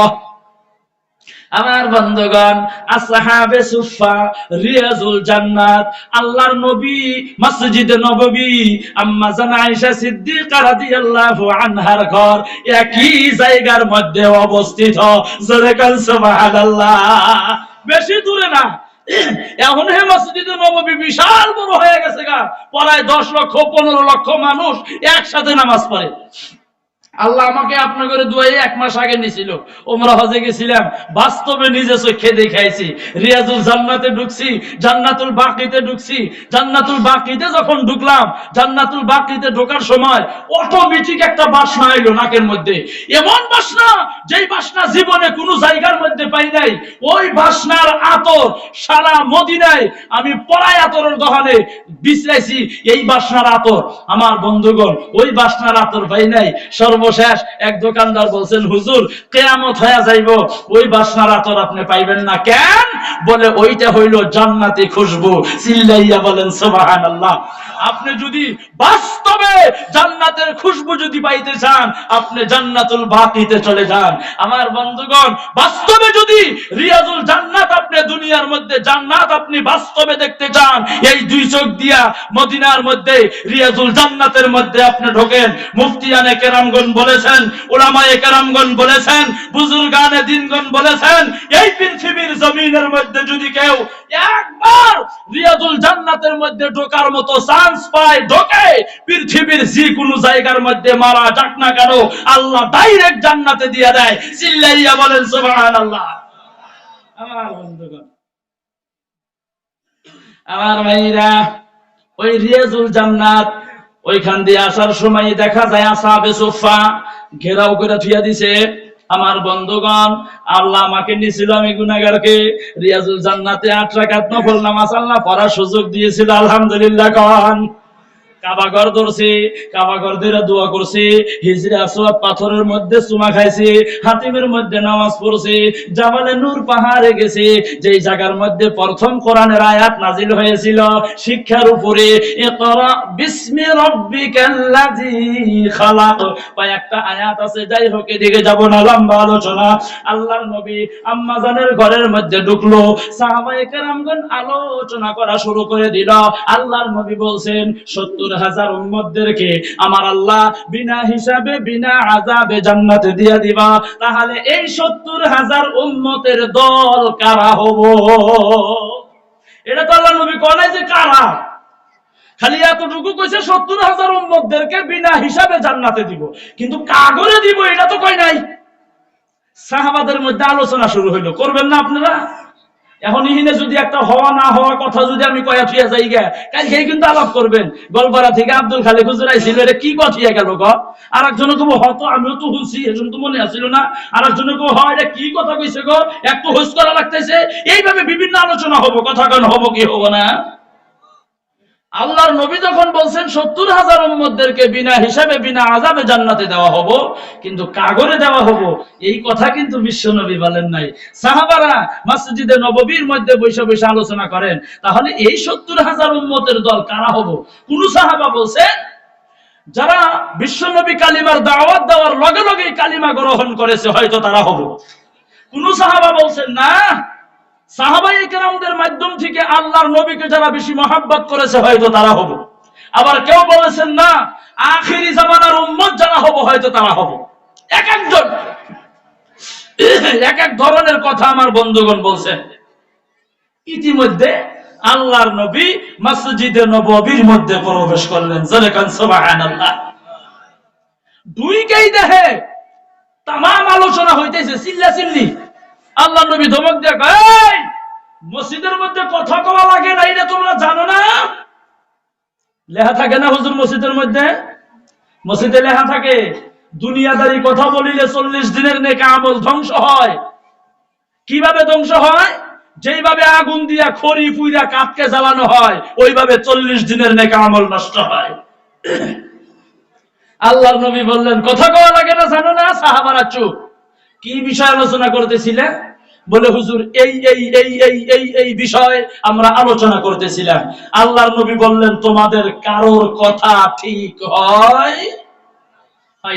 আমার বন্ধুগণ, আসহাবে সুফা, রিয়াজুল জান্নাত, আল্লাহর নবী মসজিদে নববী, আম্মা জান আয়েশা সিদ্দিকা রাদিয়াল্লাহু আনহার ঘর একই জায়গার মধ্যে অবস্থিত। জোরে কাল সুবহানাল্লাহ। বেশি দূরে না। এখন হে মসজিদে নববী বিশাল বড় হয়ে গেছে গা, প্রায় 10 লক্ষ 15 লক্ষ মানুষ একসাথে নামাজ পড়ে। আল্লাহ আমাকে আপনার করে দুয়াই 1 মাস আগে নিছিল, ওমরা হজে গেছিলাম, বাস্তবে নিজে চোখে দেখাইছি। রিয়াজুল জান্নাতে ঢুকছি, জান্নাতুল বাকিতে ঢুকছি। জান্নাতুল বাকিতে যখন ঢুকলাম, জান্নাতুল বাকিতে ঢোকার সময় অটোমেটিক একটা বাসনা এলো নাকের মধ্যে। এমন বাসনা, যেই বাসনা জীবনে কোনো জায়গার মধ্যে পাই নাই। ওই বাসনার আতর সারা মদিনায় আমি পরায় আতরের দোকানে বিছরাইছি, এই বাসনার আতর। আমার বন্ধুগণ, ওই বাসনার আতর পাই নাই। সর্বশেষ এক দোকানদার বলছেন, হুজুর কিয়ামত হয়ে যাইব, ওই বাসনার আতর আপনি পাইবেন না। কেন? বলে ওইটা হইল জান্নাতি খুশবু। চিল্লাইয়া বলেন সুবহানাল্লাহ। আপনি যদি বাস্তবে জান্নাতের খুশবু যদি পাইতে চান, আপনি জান্নাতুল বাকিতে চলে যান। আমার বন্ধুগণ, বাস্তবে যদি রিয়াজুল জান্নাত, আপনি দুনিয়ার মধ্যে জান্নাত আপনি বাস্তবে দেখতে চান, এই দুই চোখ দিয়া মদিনার মধ্যে রিয়াজুল জান্নাতের মধ্যে আপনি ঢোকেন। মুফতিয়ানে কেরামগণ বলেছেন, উলামায়ে কেরামগণ বলেছেন, বুজুর্গানে দ্বীনগণ বলেছেন, এই পৃথিবীর জমিনের মধ্যে যদি কেউ একবার রিয়াজুল জান্নাতের মধ্যে ঢোকার মতো চান্স পায়, ঢোকে, পৃথিবীর যে কোনো জায়গার মধ্যে মারা যাক না কেন, আল্লাহ ডাইরেক্ট জান্নাতে দিয়ে দেয়। চিল্লাইয়া বলেন সুবহানাল্লাহ। আমার বন্ধুগণ, আমার ভাইরা, ওই রিয়াজুল জান্নাত, ওইখান দিয়ে আসার সময় দেখা যায় আসহাবে সুফা ঘেরাও করে থুইয়া দিছে। আমার বন্ধুগণ, আল্লাহ আমাকে নিছিল, আমি গুনাহগারকে রিয়াজুল জান্নাতে 8 রাকাত নফল নামাজ আল্লাহ পড়ার সুযোগ দিয়েছিল। আলহামদুলিল্লাহ। কাবাঘর ধরছে, কাবাঘর ধরে দোয়া করছে, হিজরে আসওয়াদ পাথরের মধ্যে চুমা খাইছে, হাতিমের মধ্যে নামাজ পড়ছে, জাবালে নূর পাহাড়ে গেছে, যেই জায়গার মধ্যে প্রথম কোরআনের আয়াত নাজিল হয়েছিল শিক্ষার উপরে, ইকরা বিসমি রাব্বিকাল্লাযী খালাক, একটা আয়াত আছে। যাই হোক, এদিকে যাব না, লম্বা আলোচনা। আল্লাহর নবী আম্মা জানের ঘরের মধ্যে ঢুকলো, সাহাবায়ে কেরামগণ আলোচনা করা শুরু করে দিল। আল্লাহর নবী বলছেন ৭০,০০০ উম্মতদেরকে আমার আল্লাহ বিনা হিসাবে বিনা আযাবে জান্নাতে দিয়ে দিবা। তাহলে এই ৭০,০০০ উম্মতের দল কারা হবো? এটা তো আল্লাহর নবী কয় নাই যে কারা, খালি এতটুকু কইছে ৭০,০০০ উম্মতদেরকে বিনা হিসাবে জান্নাতে দিব, কিন্তু কাগরে দিব এটা তো কয় নাই। সাহাবাদের মধ্যে আলোচনা শুরু হইলো, করবেন না আপনারা? এখন ইহিনে যদি একটা হওয়া না হওয়া কথা যদি আমি কয়া থুয়া যাই গে, কালকে কিন্তু আলাপ করবেন। গোলপাড়া থেকে আব্দুল খালিক হুজুর আইছিল, এটা কি কথা গেল গ? আর একজনে কব হয়তো আমিও তো শুনছি, এজন্য তো মনে আসছিল না। আর একজনে কব হয় এটা কি কথা কইছে গো, একটু হোস করা লাগতেছে। এইভাবে বিভিন্ন আলোচনা হবো, কথা কেন হবো কি হবো না। আল্লাহর নবী যখন বলছেন ৭০,০০০ উম্মতদেরকে বিনা হিসাবে বিনা আযাবে জান্নাতে দেওয়া হবো, কিন্তু কাগরে দেওয়া হবো, এই কথা কিন্তু বিশ্ব নবী বলেন নাই। সাহাবারা মসজিদে নববীর মধ্যে বসে বসে আলোচনা করেন, তাহলে এই ৭০,০০০ উম্মতের দল কারা হবো? কোন সাহাবা বলছেন যারা বিশ্ব নবী কালিমার দাওয়াত দেওয়ার লগে লগে কালিমা গ্রহণ করেছে হয়তো তারা হবো। কোন সাহাবা বলছেন না, সাহাবায়ে কেরামদের মাধ্যম থেকে আল্লাহর নবীকে যারা বেশি মহব্বত করেছে হয়তো তারা হবো। আবার কেউ বলেছেন না, আখিরি জামানার উম্মত যারা হবো হয়তো তারা হবো। এক একজন এক এক ধরনের কথা আমার বন্ধুগণ বলছেন। ইতিমধ্যে আল্লাহর নবী মসজিদে নববীর মধ্যে প্রবেশ করলেন, জোরে কান সুবহানাল্লাহ। দুইকেই দেখে তাম আলোচনা হইতেছে, চিল্লা চিল্লি। আল্লাহ নবী ধমক দিয়ে কয়, এই মসজিদের মধ্যে কথা কওয়া লাগে না, এটা তোমরা জানো না? লেখা থাকে না হুজুর মসজিদের মধ্যে? মসজিদে লেখা থাকে দুনিয়াদারি কথা বলিলে ৪০ দিনের নেক আমল ধ্বংস হয়। কিভাবে ধ্বংস হয়? যেইভাবে আগুন দিয়া খড়ি পুইরা কাঠকে জ্বালানো হয়, ওইভাবে ৪০ দিনের নেক আমল নষ্ট হয়। আল্লাহর নবী বললেন কথা কওয়া লাগে না জানো না? সাহাবারা চুপ। কি বিষয় আলোচনা করতেছিলেন? বলে হুজুর এই এই এই এই এই এই বিষয় আমরা আলোচনা করতেছিলাম। আল্লাহর নবী বললেন তোমাদের কারোর কথা ঠিক হয়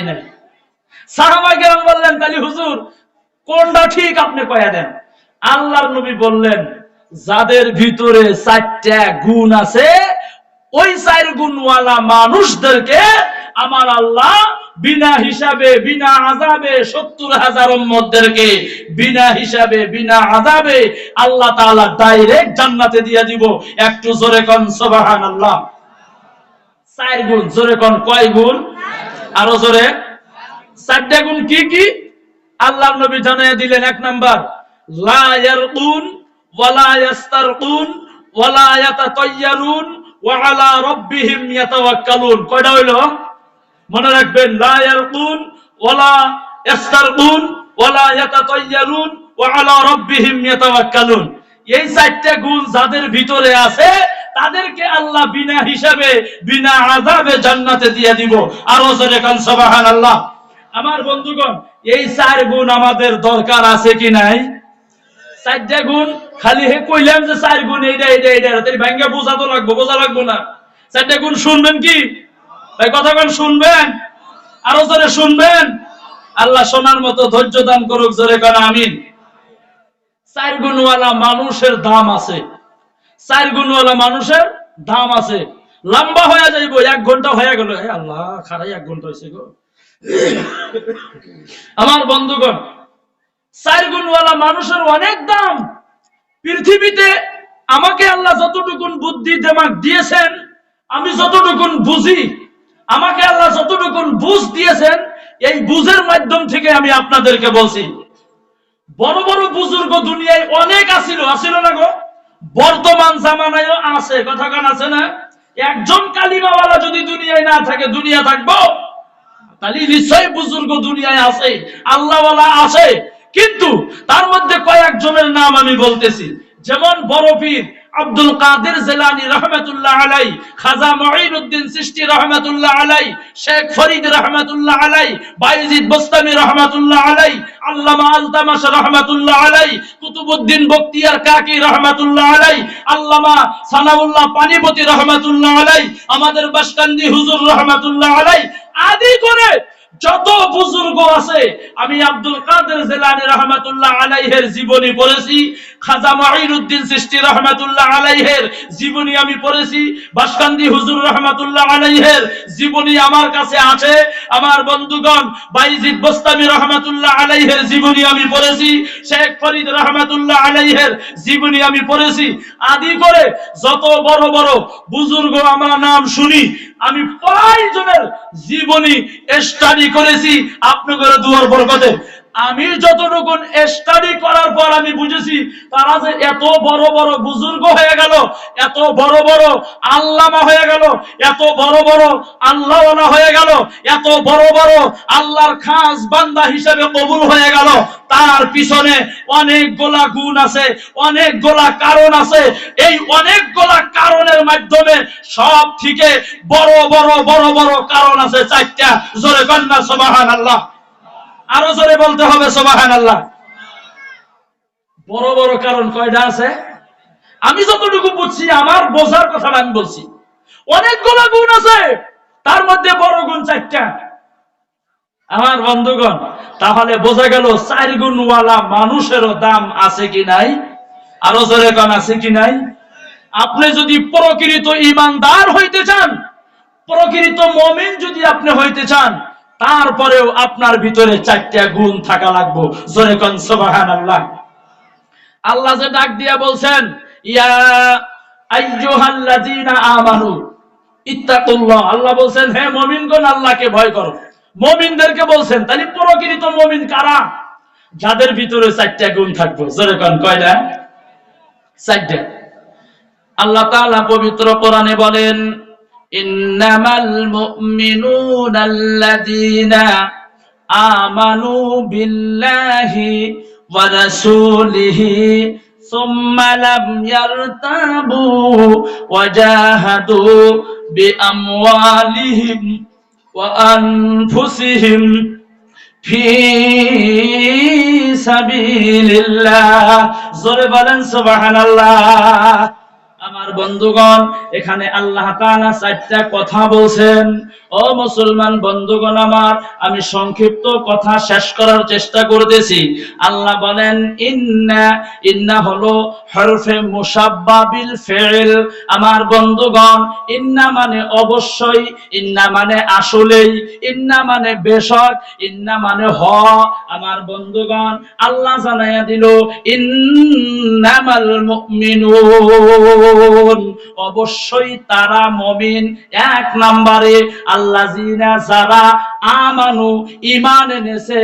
নাই। সাহাবায়ে কেরাম বললেন তাহলে হুজুর কোনটা ঠিক আপনি কয়া দেন। আল্লাহর নবী বললেন যাদের ভিতরে ৪টা গুণ আছে, ওই ৪ গুণওয়ালা মানুষদেরকে আমার আল্লাহ বিনা হিসাবে বিনা আযাবে ৭০,০০০ উম্মতদেরকে বিনা হিসাবে বিনা আযাবে আল্লাহ তাআলা ডাইরেক্ট জান্নাতে দিয়ে দিব। একটু জোরে কোন সুবহানাল্লাহ। ৪ গুণ, জোরে কোন কয় গুণ? আরো জোরে। ৪টা গুণ কি কি? আল্লাহর নবী জানিয়ে দিলেন। ১ নাম্বার, লা ইয়ারকুন ওয়ালা ইয়াস্তারকুন ওয়ালা ইয়াতাতায়্যারুন ওয়া আলা রাব্বিহিম ইয়াতাওয়াক্কালুন। কয়টা হইল? মনে রাখবেন, লা ইয়ারকুন ওয়ালা ইয়াস্তারকুন ওয়ালা ইয়াতাতায়্যারুন ওয়া আলা রাব্বিহিম ইয়াতাওয়াক্কালুন। এই ৪টা গুণ যাদের ভিতরে আছে তাদেরকে আল্লাহ বিনা হিসাবে বিনা আযাবে জান্নাতে দিয়ে দিব। আর জোরে কান সুবহানাল্লাহ। আমার বন্ধুগণ, এই ৪ গুণ আমাদের দরকার আছে কি নাই? ৪টা গুণ খালি হে কইলাম যে ৪ গুণ এইটা এইটা এইটা, তাই ভাঙ্গা বোঝা তো লাগবো, বোঝা লাগবো না? ৪টা গুণ শুনবেন কি ভাই? কথা কোন শুনবেন? আরো জোরে শুনবেন। আল্লাহ শোনার মতো ধৈর্য দান করুক, জোরে কোন আমিন। ৪ গুণওয়ালা মানুষের দাম আছে। ৪ গুণওয়ালা মানুষের দাম আছে। লম্বা হয়ে যাইব, ১ ঘন্টা হয়ে গেল, হে আল্লাহ খারাই ১ ঘন্টা হয়েছে গো। আমার বন্ধুগণ, ৪ গুণওয়ালা মানুষের অনেক দাম। পৃথিবীতে আমাকে আল্লাহ যতটুকুন বুদ্ধি দিমাগ দিয়েছেন, আমি যতটুকুন বুঝি, আমাকে আল্লাহ যতটুকুন বুঝ দিয়েছেন, এই বুঝের মাধ্যম থেকে আমি আপনাদেরকে বলছি, বড় বড় বুজুর্গ দুনিয়ায় অনেক আসিল, আসিল না গো? বর্তমান জামানায়ও আছে, কথা কান আছে না? একজন কালিমাওয়ালা যদি দুনিয়ায় না থাকে, দুনিয়া থাকবো? তাহলে নিশ্চয়ই বুজুর্গ দুনিয়ায় আছে, আল্লাহওয়ালা আছে। কিন্তু তার মধ্যে কয়েকজনের নাম আমি বলতেছি, যেমন বড় পীর আব্দুল কাদের জিলানী রাহমাতুল্লাহ আলাই, খাজা মুঈনুদ্দিন চিশতি রাহমাতুল্লাহ আলাই, শেখ ফরিদ রাহমাতুল্লাহ আলাই, বায়েজিদ বোস্তামি রাহমাতুল্লাহ আলাই, আল্লামা আলতামাশ রাহমাতুল্লাহ আলাই, কুতুবউদ্দিন বখতিয়ার কাকি রাহমাতুল্লাহ আলাই, আল্লামা সানাউল্লাহ পানিপতি রাহমাতুল্লাহ আলাই, আমাদের বাসকান্দি হুজুর রাহমাতুল্লাহ আলাই, আদি করে যত বুজুর্গ আছে আমি আব্দুল কাদের জিলানী রাহমাতুল্লাহ আলাইহির জীবনী পড়েছি, খাজা মুঈনুদ্দিন চিশতি রাহমাতুল্লাহ আলাইহির জীবনী আমি পড়েছি, বাসকান্দি হুজুর রাহমাতুল্লাহ আলাইহির জীবনী আমার কাছে আছে। আমার বন্ধুগণ, বায়েজিদ বোস্তামি রাহমাতুল্লাহ আলাইহির জীবনী আমি পড়েছি, শেখ ফরিদ রাহমাতুল্লাহ আলাইহির জীবনী আমি পড়েছি। আদি করে যত বড় বড় বুজুর্গ আমরা নাম শুনি আমি প্রায় জনের জীবনী স্টাডি করেছি আপনাদের দুয়ার বরকতে। আমি যতটুকু স্টাডি করার পর আমি বুঝেছি তারা যে এত বড় বড় বুজুর্গ হয়ে গেল, এত বড় বড় আল্লামা হয়ে গেল, এত বড় বড় আল্লাহওয়ালা হয়ে গেল, এত বড় বড় আল্লাহর খাস বান্দা হিসেবে কবুল হয়ে গেল, তার পিছনে অনেকগুলা গুণ আছে, অনেকগুলা কারণ আছে। এই অনেকগুলা কারণের মাধ্যমে সব থেকে বড় বড় বড় বড় কারণ আছে চারটা। জোরে কন্যা সুবহানাল্লাহ, আরো জোরে বলতে হবে সুবহানাল্লাহ। বড় বড় কারণ কয়টা আছে? আমি যতটুকু বুঝছি, আমার বোঝার কথা আমি বলছি। অনেকগুলো গুণ আছে, তার মধ্যে বড় গুণ চারটা। আমার বন্ধুগণ, তাহলে বোঝা গেল 4 গুণওয়ালা মানুষেরও দাম আছে কি নাই? আরো জোরে কোন আছে কি নাই? আপনি যদি প্রকৃত ঈমানদার হইতে চান, প্রকৃত মুমিন যদি আপনি হইতে চান, তারপরেও আপনার ভিতরে 4টা গুণ থাকা লাগবে। জোরে কোন সুবহানাল্লাহ। আল্লাহ যে ডাক দিয়া বলছেন, ইয়া আইয়ুহাল্লাযীনা আমানু ইত্তাকুল্লাহ, আল্লাহ বলছেন হে মুমিনগণ আল্লাহকে ভয় করো। মুমিনদেরকে বলছেন, তাহলে প্রকৃত মুমিন কারা? যাদের ভিতরে 4টা গুণ থাকবে। জোরে কোন কয়টা? 4টা। আল্লাহ তাআলা পবিত্র কোরআনে বলেন, ইন্নামাল মুমিনুনাল্লাযীনা আমানু বিল্লাহি ওয়া রাসূলিহি সুম্মা লাম ইয়ারতাবু ওয়া জাহাদু বিআমওয়ালিহিম ওয়া আনফুসিহিম ফি সাবিলিল্লাহ। জোরে বলেন সুবহানাল্লাহ। আমার বন্ধুগণ, এখানে আল্লাহ তাআলা 4টা কথা বলছেন। ও মুসলমান বন্ধুগণ আমার, আমি সংক্ষিপ্ত কথা শেষ করার চেষ্টা করতেছি। আল্লাহ বলেন ইন্না, ইন্না হলো হরফে মুসাব্বা বিল ফিল। আমার বন্ধুগণ, ইন্না মানে অবশ্যই, ইন্না মানে আসলেই, ইন্না মানে বেশক, ইন্না মানে হ। আমার বন্ধুগণ, আল্লাহ জানাইয়া দিল ইন্নামাল মুমিনুন, অবশ্যই তারা মুমিন। 1 নম্বরে আল্লাযিনা, যারা আমানু ঈমান এনেছে,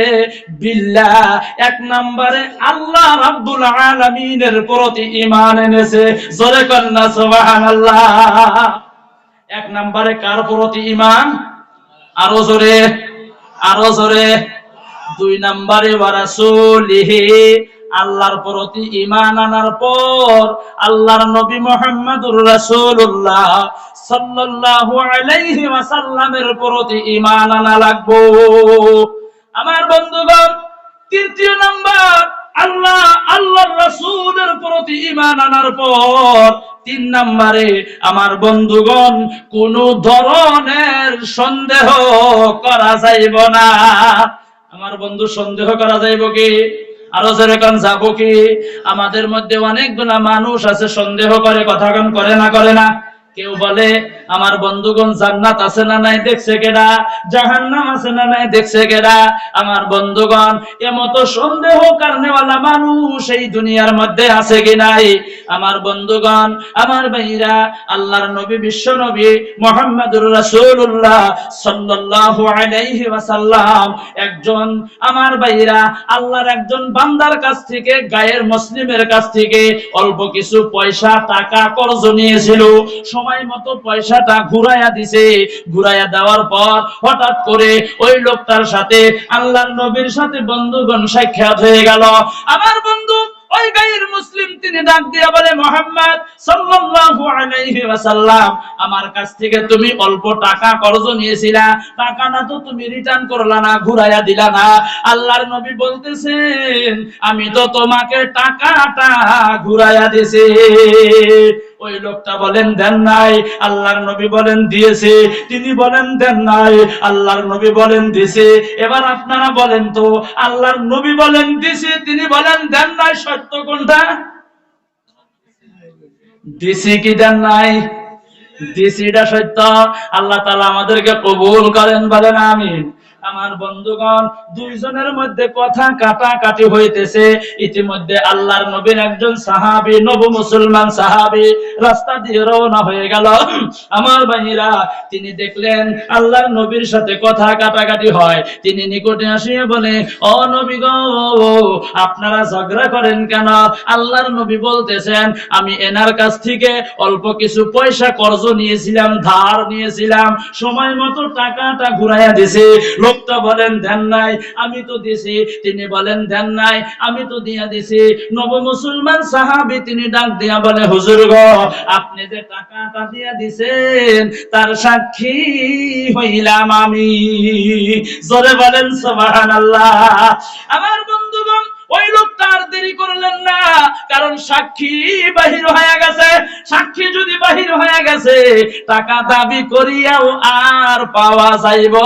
বিল্লাহ 1 নম্বরে আল্লাহ রাব্বুল আলামিনের প্রতি ঈমান এনেছে। জোরে কন্না সুবহানাল্লাহ। 1 নম্বরে কার প্রতি ঈমান? আরো জোরে, আরো জোরে। 2 নম্বরে ওয়া রাসূলিহি, আল্লাহর প্রতি ঈমান আনার পর আল্লাহর নবী মুহাম্মদুর রাসূলুল্লাহ সাল্লাল্লাহু আলাইহি ওয়াসাল্লামের প্রতি ঈমান আনা লাগবে। আমার বন্ধুগণ, 3য় নাম্বার আল্লাহ, আল্লাহর রাসূলের প্রতি ঈমান আনার পর 3 নম্বরে আমার বন্ধুগণ, কোন ধরনের সন্দেহ করা যাইব না। আমার বন্ধু, সন্দেহ করা যাইব কি? আরো যেরকম যাব কি? আমাদের মধ্যে অনেকগুলা মানুষ আছে সন্দেহ করে, কথা করে না, করে না? কেউ বলে আমার বন্ধুগণ জান্নাত আছে না নাই দেখছে কেডা, জাহান্নাম আছে না নাই দেখছে কেডা। আমার বন্ধুগণ, এমতো সন্দেহ কারণেওয়ালা মানুষ এই দুনিয়ার মধ্যে আছে কি নাই? আমার বন্ধুগণ, আমার ভাইরা, আল্লাহর নবী, বিশ্ব নবী মুহাম্মদুর রাসূলুল্লাহ সাল্লাল্লাহু আলাইহি ওয়াসাল্লাম একজন, আমার ভাইরা, আল্লাহর একজন বান্দার কাছ থেকে, গায়ের মুসলিমের কাছ থেকে অল্প কিছু পয়সা টাকা কর্জ নিয়েছিল। সময় মতো পয়সাটা ঘুরাইয়া দিছে। ঘুরাইয়া দেওয়ার পর হঠাৎ করে ওই লোকটার সাথে আল্লাহর নবীর সাথে বন্ধুগণ সাক্ষাৎ হয়ে গেল। আমার বন্ধু ওই গায়ের মুসলিম তিনি ডাক দিয়ে বলে, মুহাম্মদ সাল্লাল্লাহু আলাইহি ওয়াসাল্লাম, আমার কাছ থেকে তুমি অল্প টাকা কর্জ নিয়েছিলা, টাকাটা তো তুমি রিটার্ন করলা না, ঘুরাইয়া দিলা না। আল্লাহর নবী বলতেছেন, আমি তো তোমাকে টাকাটা ঘুরাইয়া দিয়েছি। ওই লোকটা বলেন দেন নাই, আল্লাহর নবী বলেন দিয়েছে। তিনি বলেন দেন নাই, আল্লাহর নবী বলেন দিয়েছে। এবার আপনারা বলেন তো, আল্লাহর নবী বলেন দিয়েছে, তিনি বলেন দেন নাই, সত্য কোনটা? দিছি কি দেন নাই? দিছিটা সত্য। আল্লাহ তাআলা আমাদেরকে কবুল করেন, বলেন আমিন। আমার বন্ধুগণ, দুইজনের মধ্যে কথা কাটাকাটি হইতেছে। ইতিমধ্যে আল্লাহর নবীর একজন সাহাবী, নব মুসলমান সাহাবী রাস্তা দিয়ে রওনা হয়ে গেল। আমার ভাইরা, তিনি দেখলেন আল্লাহর নবীর সাথে কথা কাটাকাটি হয়। তিনি নিকটে আসিয়া বলে, ও নবী গো, আপনারা ঝগড়া করেন কেন? আল্লাহর নবী বলতেছেন, আমি এনার কাছ থেকে অল্প কিছু পয়সা কর্জ নিয়েছিলাম, ধার নিয়েছিলাম, সময় মতো টাকাটা ঘুরাইয়া দিছি। লোকটা বলেন দেন নাই, আমি তো দিছি। তিনি বলেন দেন নাই, আমি তো দিয়া দিছি। নব মুসলমান সাহাবী তিনি ডাক দিয়া বলে, হুজুর গো, আপনি যে টাকাটা দিয়া দিছেন তার সাক্ষী হইলাম আমি। জোরে বলেন সুবহানাল্লাহ। আমার বন্ধুগণ, ওই লোকটা আর দেরি করলেন না, কারণ সাক্ষী বাহির হয়ে গেছে। সাক্ষী যদি বাহির হয়ে গেছে, টাকা দাবি করিয়াও আর পাওয়া যাইব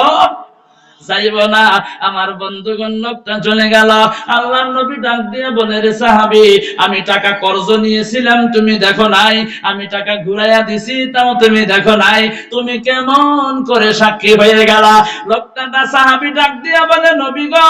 না। আমার বন্ধুগণ, লোকটা চলে গেল। আল্লাহর নবী ডাক দিয়ে বলে, রে সাহাবী, আমি টাকা কর্জ নিয়েছিলাম, তুমি দেখো নাই, আমি টাকা ঘুরাইয়া দিছি, তাও তুমি দেখো নাই, তুমি কেমন করে সাক্ষী হয়ে গেলা? লোকটা সাহাবী ডাক দিয়ে বলে, নবী গো,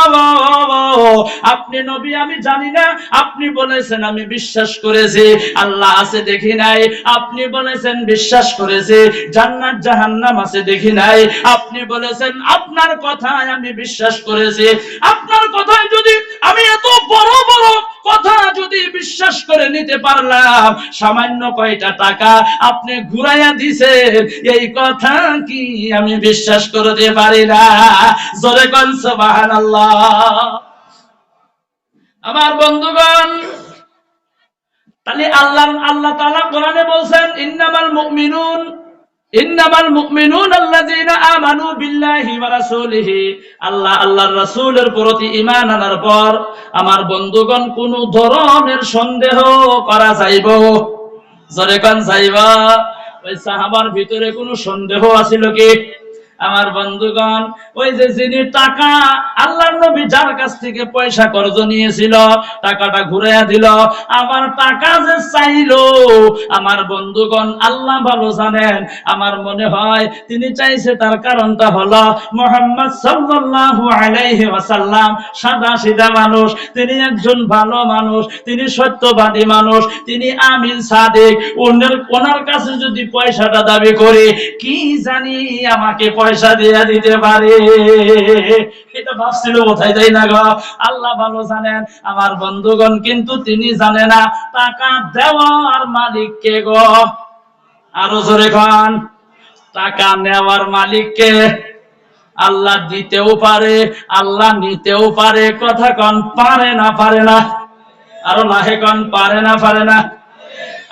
আপনি নবী আমি জানি না, আপনি বলেছেন আমি বিশ্বাস করেছি, আল্লাহ আছে দেখি নাই, আপনি বলেছেন বিশ্বাস করেছি, জান্নাত জাহান্নাম আছে দেখি নাই, আপনি বলেছেন আপনার কথায় আমি বিশ্বাস করেছি। আপনার কথায় যদি আমি এত বড় বড় কথা যদি বিশ্বাস করে নিতে পারলাম, সামান্য কয়টা টাকা আপনি ঘুরাইয়া দিছেন, এই কথা কি আমি বিশ্বাস করতে পারি না? জোরে কোন সুবহানাল্লাহ। আমার বন্ধুগণ, তাহলে আল্লাহ তাআলা কোরআনে বলছেন, ইন্নামাল মুমিনুন আল্লাযীনা আমানু বিল্লাহি ওয়া রাসূলিহি। আল্লাহর রাসূলের প্রতি ঈমান আনার পর আমার বন্ধুগণ কোন ধরনের সন্দেহ করা যাইব? জোরে কোন যাইব? ওই সাহাবার ভিতরে কোনো সন্দেহ আছিল কি? আমার বন্ধুগণ, ওই যে যিনি টাকা আল্লাহর নবী যার কাছ থেকে পয়সা কর্জ নিয়েছিল, টাকাটা ঘুরাইয়া দিল, আবার টাকা যে চাইলো, আমার বন্ধুগণ আল্লাহ ভালো জানেন। আমার মনে হয় তিনি চাইছে, তার কারণটা হলো মুহাম্মদ সাল্লাল্লাহু আলাইহি ওয়াসাল্লাম সাদা সিধা মানুষ, তিনি একজন ভালো মানুষ, তিনি সত্যবাদী মানুষ, তিনি আমিন সাদিক। ওনার কাছে যদি পয়সাটা দাবি করে, কি জানি আমাকে পয়সা দিয়ে দিতে পারে, এটা ভাবছিল কোথায়, তাই না গো? আল্লাহ ভালো জানেন। আমার বন্ধুগণ, কিন্তু তিনি জানে না টাকা দেওয়ার মালিক কে গো? আরো জোরে কোন। টাকা নেওয়ার মালিক কে? আল্লাহ দিতেও পারে, আল্লাহ নিতেও পারে। কথা কোন, পারে না? পারে না? আরো লাহে কোন, পারে না? পারে না?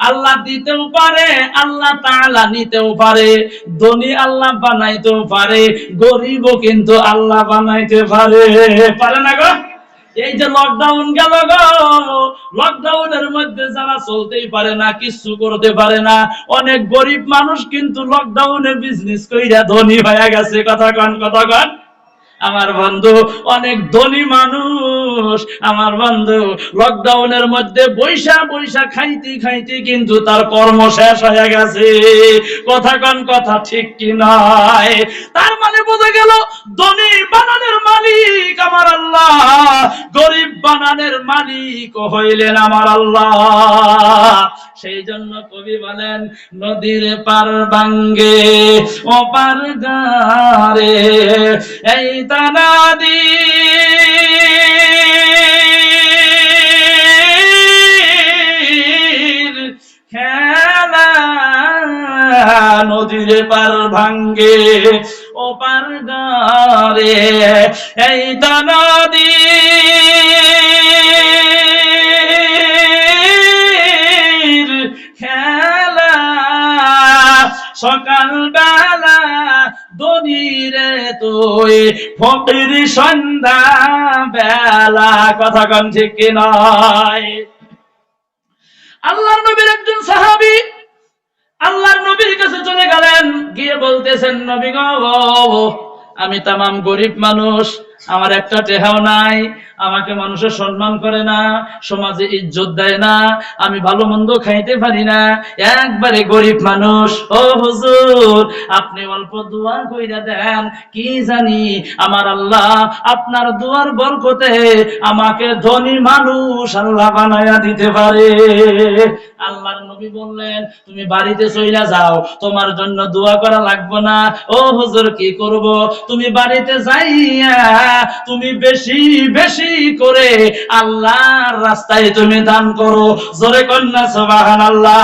আল্লাহ দিতেও পারে, আল্লাহ তাআলা নিতেও পারে। ধনী আল্লাহ বানাইতেও পারে, গরিবও কিন্তু আল্লাহ বানাইতে পারে। পারে না গো? এই যে লকডাউন গেল গো, লকডাউনের মধ্যে যারা চলতেই পারে না, কিছু করতে পারে না, অনেক গরিব মানুষ কিন্তু লকডাউনে বিজনেস কইরা ধনী হয়ে গেছে। কথা কোন, কথা কোন। আমার বন্ধু, অনেক ধনী মানুষ আমার বন্ধু লকডাউনের মধ্যে বৈশা বৈশা খাইতে খাইতে কিন্তু তার কর্ম শেষ হয়ে গেছে। কথা কোন, কথা ঠিক কি নয়? তার মানে বোঝা গেল, ধনী বানানোর মালিক আমার আল্লাহ, গরিব বানানোর মালিক হইলেন আমার আল্লাহ। সেই জন্য কবি বলেন, নদীর পার ভাঙ্গে ওপার গারে, এই তানাদি খেলা, নদীর পার ভাঙ্গে ওপার গারে, এই তানাদি সকাল বেলা ধনী রে তুই ফকির সন্ধ্যা বেলা। কথা কন ঠিক কি নয়? আল্লাহর নবীর একজন সাহাবী আল্লাহর নবীর কাছে চলে গেলেন, গিয়ে বলতেছেন, নবী গো, আমি তামাম গরিব মানুষ, আমার একটা টেহাও নাই, আমাকে মানুষের সম্মান করে না, সমাজে ইজ্জত দেয় না, আমি ভালো মন্দ খাইতে পারি না, একবারে গরিব মানুষ। ও হুজুর, আপনি অল্প দোয়া কইরা দেন, কি জানি আমার আল্লাহ আপনার দোয়ার বরকতে আমাকে ধনী মানুষ আল্লাহ বানায়া দিতে পারে। আল্লাহর নবী বললেন, তুমি বাড়িতে চইলা যাও, তোমার জন্য দোয়া করা লাগবে না। ও হুজুর, কি করব? তুমি বাড়িতে যাইয়া তুমি বেশি বেশি করে আল্লাহর রাস্তায় তুমি দান করো। জোরে কন্যা সুবহানাল্লাহ।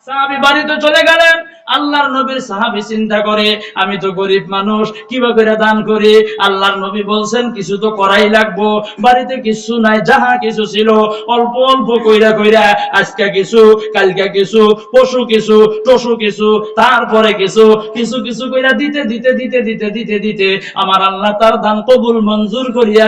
সাহাবী বাড়িতে চলে গেলেন। আল্লাহর নবীর সাহাবী চিন্তা করে, আমি তো গরিব মানুষ, কিভাবে করে দান করি? আল্লাহর নবী বলছেন, কিছু তো করাই লাগবো, বাড়িতে কিছু নাই, যাহা কিছু ছিল অল্প অল্প কইরা কইরা, আজকে কিছু, কালকে কিছু, পশু কিছু, টসু কিছু, তারপরে কিছু কিছু কিছু কইরা দিতে দিতে দিতে দিতে দিতে দিতে আমার আল্লাহ তার দান কবুল মঞ্জুর করিয়া